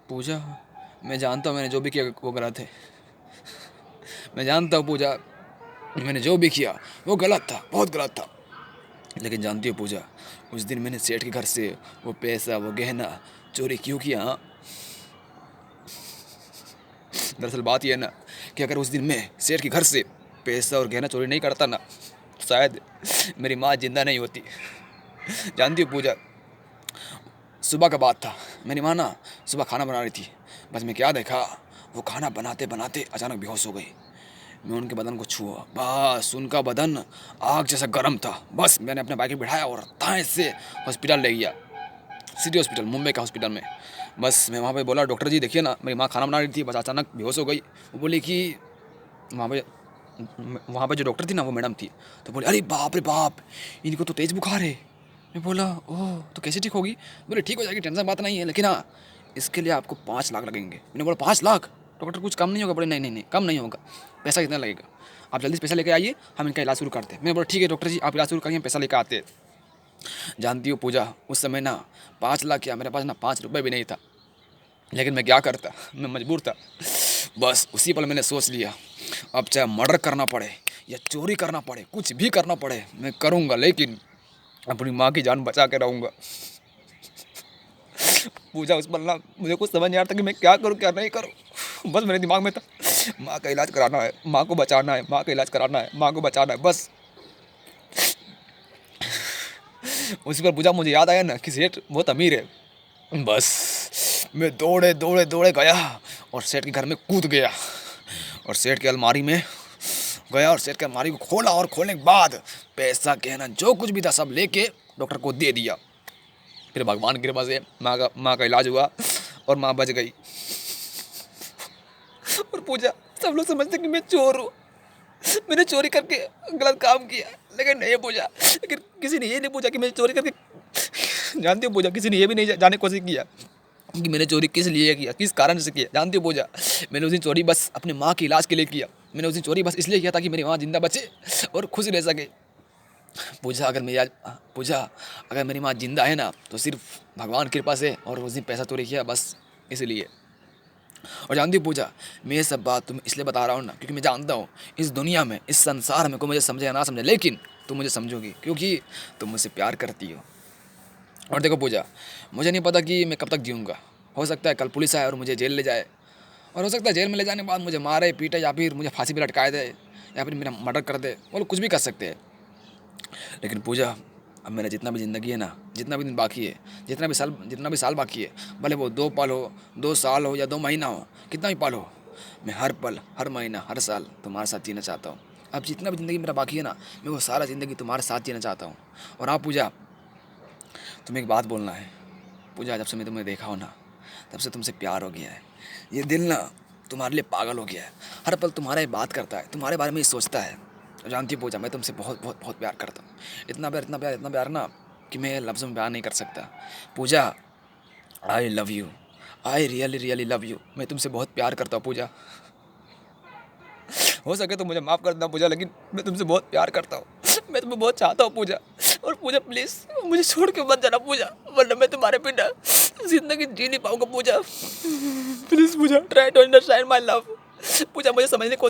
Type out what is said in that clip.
पूजा, मैं जानता हूँ मैंने जो भी किया वो गलत है। मैं जानता हूँ पूजा, मैंने जो भी किया वो गलत था, बहुत गलत था। लेकिन जानती हो पूजा, उस दिन मैंने सेठ के घर से वो पैसा, वो गहना चोरी क्यों किया? हाँ? दरअसल बात यह है ना कि अगर उस दिन मैं सेठ के घर से पैसा और गहना चोरी नहीं करता ना, तो शायद मेरी माँ जिंदा नहीं होती। जानती हो पूजा, सुबह का बात था, मेरी माँ ना सुबह खाना बना रही थी। बस मैं क्या देखा, वो खाना बनाते बनाते अचानक बेहोश हो गई। मैं उनके बदन को छुआ, बस उनका बदन आग जैसा गर्म था। बस मैंने अपने बाइक में बिठाया और ताए से हॉस्पिटल ले गया, सिटी हॉस्पिटल, मुंबई का हॉस्पिटल में। बस मैं वहाँ पे बोला, डॉक्टर जी देखिए ना, मेरी माँ खाना बना रही थी, बस अचानक बेहोश हो गई। वो बोली कि वहाँ पे वहाँ पे जो डॉक्टर थी ना वो मैडम थी। तो बोले अरे बाप रे बाप, इनको तो तेज़ बुखार है। मैं बोला ओह, तो कैसे ठीक होगी? बोले ठीक हो जाएगी, टेंशन बात नहीं है, लेकिन हाँ इसके लिए आपको 5 लाख लगेंगे। मैंने बोला 5 लाख? डॉक्टर कुछ कम नहीं होगा? बोले नहीं नहीं नहीं, कम नहीं होगा। पैसा कितना लगेगा? आप जल्दी से पैसा लेके आइए, हम इनका इलाज शुरू करते हैं। मैंने बोला ठीक है डॉक्टर जी, आप इलाज शुरू करिए, हम पैसा लेकर आते हैं। जानती हो पूजा, उस समय ना 5 लाख क्या, मेरे पास ना 5 रुपये भी नहीं था। लेकिन मैं क्या करता, मैं मजबूर था। बस उसी पल मैंने सोच लिया, अब चाहे मर्डर करना पड़े या चोरी करना पड़े, कुछ भी करना पड़े मैं करूँगा, लेकिन अपनी माँ की जान बचा के रहूँगा। पूजा उस पल ना मुझे कुछ समझ नहीं आ रहा था कि मैं क्या करूँ क्या नहीं करूँ। बस मेरे दिमाग में था माँ का इलाज कराना है, माँ को बचाना है, माँ का इलाज कराना है, माँ को बचाना है, बस। उसी पर पूजा मुझे याद आया ना कि सेठ बहुत अमीर है। बस मैं दौड़े दौड़े दौड़े गया और सेठ के घर में कूद गया और सेठ की अलमारी में गया और सेठ की अलमारी को खोला और खोलने के बाद पैसा गहना जो कुछ भी था सब लेके डॉक्टर को दे दिया। फिर भगवान की कृपा से माँ का इलाज हुआ और माँ बच गई। और पूजा, सब लोग समझते कि मैं चोर हूँ, मैंने चोरी करके गलत काम किया, लेकिन नहीं पूजा, लेकिन किसी ने ये नहीं पूछा कि मैं चोरी करके जानती हो पूजा, किसी ने ये भी नहीं जानने की कोशिश किया कि मैंने चोरी किस लिए किया, किस कारण से किया। जानती हो पूजा, मैंने उस दिन चोरी बस अपने माँ के इलाज के लिए किया। मैंने उस दिन चोरी बस इसलिए किया ताकि मेरी माँ जिंदा बचे और खुश रह सके। पूजा अगर मेरी आज पूजा अगर मेरी माँ जिंदा है ना, तो सिर्फ भगवान की कृपा से, और उस दिन पैसा चोरी किया बस इसलिए। और जानती हो पूजा, मैं ये सब बात तुम्हें इसलिए बता रहा हूँ ना, क्योंकि मैं जानता हूँ इस दुनिया में, इस संसार में कोई मुझे समझे या ना समझे, लेकिन तुम मुझे समझोगी क्योंकि तुम मुझसे प्यार करती हो। और देखो पूजा, मुझे नहीं पता कि मैं कब तक जीऊँगा। हो सकता है कल पुलिस आए और मुझे जेल ले जाए, और हो सकता है जेल में ले जाने के बाद मुझे मारे पीटे या फिर मुझे फांसी पर लटकाए दे या फिर मेरा मर्डर कर दे, वो लोग कुछ भी कर सकते हैं। लेकिन पूजा, अब मेरा जितना भी ज़िंदगी है ना, जितना भी दिन बाकी है, जितना भी साल बाकी है, भले वो 2 पल हो, 2 साल हो या 2 महीना हो, कितना भी पल हो, मैं हर पल, हर महीना, हर साल तुम्हारे साथ जीना चाहता हूँ। अब जितना भी ज़िंदगी मेरा बाकी है ना, मैं वो सारा ज़िंदगी तुम्हारे साथ जीना चाहता हूँ। और हाँ पूजा, तुम्हें एक बात बोलना है। पूजा, जब से मैं तुम्हें देखा हो ना, तब से तुमसे प्यार हो गया है। ये दिल ना तुम्हारे लिए पागल हो गया है, हर पल तुम्हारा ही बात करता है, तुम्हारे बारे में ही सोचता है। जानती हो पूजा, मैं तुमसे बहुत बहुत बहुत प्यार करता हूँ। इतना प्यार, इतना प्यार, इतना प्यार ना कि मैं लफ्ज़ों में बयान नहीं कर सकता। Pooja, I love you, I really really love you. मैं तुमसे बहुत प्यार करता हूँ पूजा। हो सके तो मुझे माफ़ कर देना पूजा, लेकिन मैं तुमसे बहुत प्यार करता हूँ, मैं तुम्हें बहुत चाहता हूँ पूजा। और पूजा प्लीज़ मुझे छोड़ के मत जाना पूजा, वरना मैं तुम्हारे बिना ज़िंदगी जी नहीं पाऊँगा Pooja. Please Pooja, try to understand my love. Pooja मुझे समझने की